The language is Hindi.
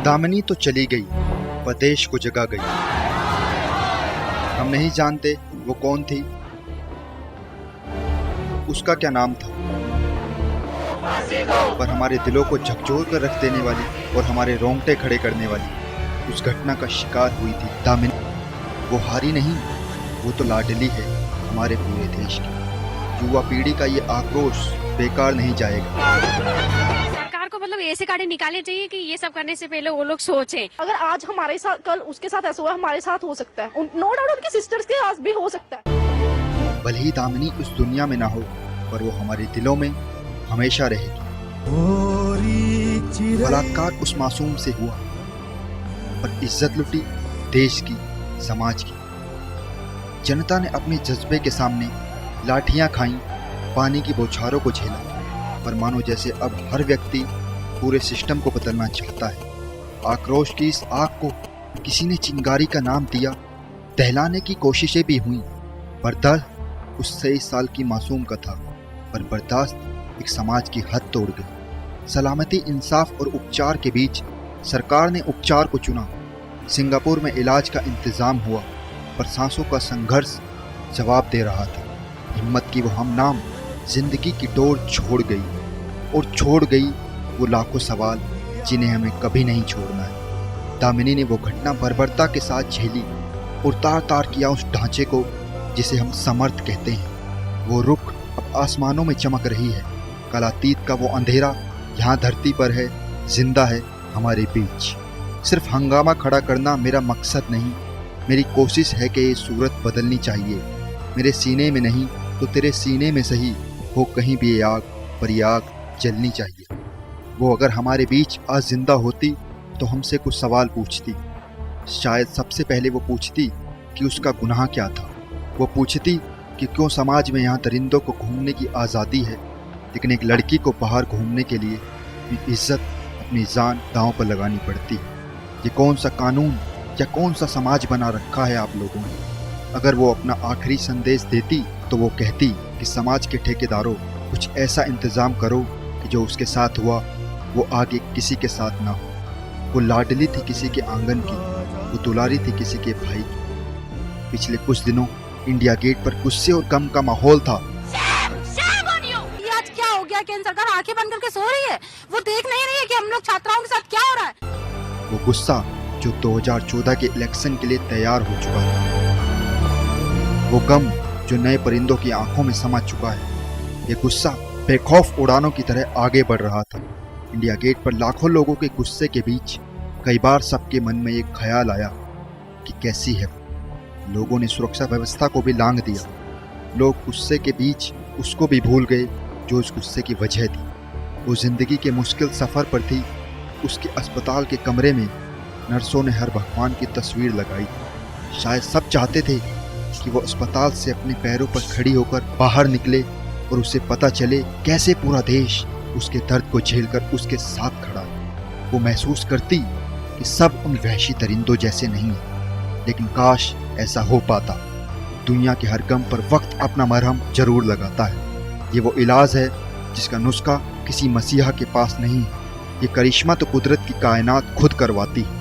दामिनी तो चली गई पर देश को जगा गई। हम नहीं जानते वो कौन थी, उसका क्या नाम था, पर हमारे दिलों को झकझोर कर रख देने वाली और हमारे रोंगटे खड़े करने वाली उस घटना का शिकार हुई थी दामिनी। वो हारी नहीं, वो तो लाडली है हमारे पूरे देश की। युवा पीढ़ी का ये आक्रोश बेकार नहीं जाएगा। सरकार को मतलब ऐसे कायदे निकालने चाहिए कि ये सब करने से पहले वो लोग सोचें। अगर आज हमारे साथ कल उसके साथ ऐसा हुआ, हमारे साथ हो सकता है। नो डाउट उनकी सिस्टर्स के साथ भी हो सकता है। भले ही दामिनी उस दुनिया में ना हो, पर वो हमारे दिलों में हमेशा रहेगी। बलात्कार उस मासूम से हुआ, पर इज्जत लुटी देश की, समाज की। जनता ने अपने जज्बे के सामने लाठियां खाई, पानी की बौछारों को झेला, पर मानो जैसे अब हर व्यक्ति पूरे सिस्टम को बदलना चाहता है। आक्रोश की इस आग को किसी ने चिंगारी का नाम दिया। दहलाने की कोशिशें भी हुई, पर दर्द उस 23 साल की मासूम का था, पर बर्दाश्त एक समाज की हद तोड़ गई। सलामती, इंसाफ और उपचार के बीच सरकार ने उपचार को चुना। सिंगापुर में इलाज का इंतजाम हुआ, पर सांसों का संघर्ष जवाब दे रहा था। हिम्मत की वो हम नाम जिंदगी की डोर छोड़ गई, और छोड़ गई वो लाखों सवाल जिन्हें हमें कभी नहीं छोड़ना है। दामिनी ने वो घटना बर्बरता के साथ झेली और तार तार किया उस ढांचे को जिसे हम समर्थ कहते हैं। वो रुख अब आसमानों में चमक रही है। कालातीत का वो अंधेरा यहाँ धरती पर है, जिंदा है हमारे बीच। सिर्फ हंगामा खड़ा करना मेरा मकसद नहीं, मेरी कोशिश है कि ये सूरत बदलनी चाहिए। मेरे सीने में नहीं तो तेरे सीने में सही हो कहीं भी ये आग, पर ये आग जलनी चाहिए। वो अगर हमारे बीच आज जिंदा होती तो हमसे कुछ सवाल पूछती। शायद सबसे पहले वो पूछती कि उसका गुनाह क्या था। वो पूछती कि क्यों समाज में यहाँ दरिंदों को घूमने की आज़ादी है, लेकिन एक लड़की को बाहर घूमने के लिए अपनी इज्जत, अपनी जान दांव पर लगानी पड़ती है। ये कौन सा कानून या कौन सा समाज बना रखा है आप लोगों ने? अगर वो अपना आखिरी संदेश देती तो वो कहती कि समाज के ठेकेदारों, कुछ ऐसा इंतज़ाम करो कि जो उसके साथ हुआ वो आगे किसी के साथ ना हो। वो लाडली थी किसी के आंगन की, वो दुलारी थी किसी के भाई की। पिछले कुछ दिनों इंडिया गेट पर गुस्से और गम का माहौल था। ये आज क्या हो गया? केंद्र सरकार आंखें बंद करके सो रही है? वो देख नहीं रही है कि हम लोग छात्राओं के साथ क्या हो रहा है? वो गुस्सा जो 2014 के इलेक्शन के लिए तैयार हो चुका है, वो गम जो नए परिंदों की आंखों में समा चुका है। ये गुस्सा बेखौफ उड़ानों की तरह आगे बढ़ रहा था। इंडिया गेट पर लाखों लोगों के गुस्से के बीच कई बार सबके मन में एक ख्याल आया कि कैसी है। लोगों ने सुरक्षा व्यवस्था को भी लांघ दिया। लोग गुस्से के बीच उसको भी भूल गए जो उस गुस्से की वजह थी। वो जिंदगी के मुश्किल सफ़र पर थी। उसके अस्पताल के कमरे में नर्सों ने हर भगवान की तस्वीर लगाई। शायद सब चाहते थे कि वो अस्पताल से अपने पैरों पर खड़ी होकर बाहर निकले और उसे पता चले कैसे पूरा देश उसके दर्द को झेलकर उसके साथ खड़ा है। वो महसूस करती कि सब उन वहशी दरिंदों जैसे नहीं है, लेकिन काश ऐसा हो पाता। दुनिया के हर गम पर वक्त अपना मरहम जरूर लगाता है। ये वो इलाज है जिसका नुस्खा किसी मसीहा के पास नहीं है। ये करिश्मा तो कुदरत की कायनात खुद करवाती है।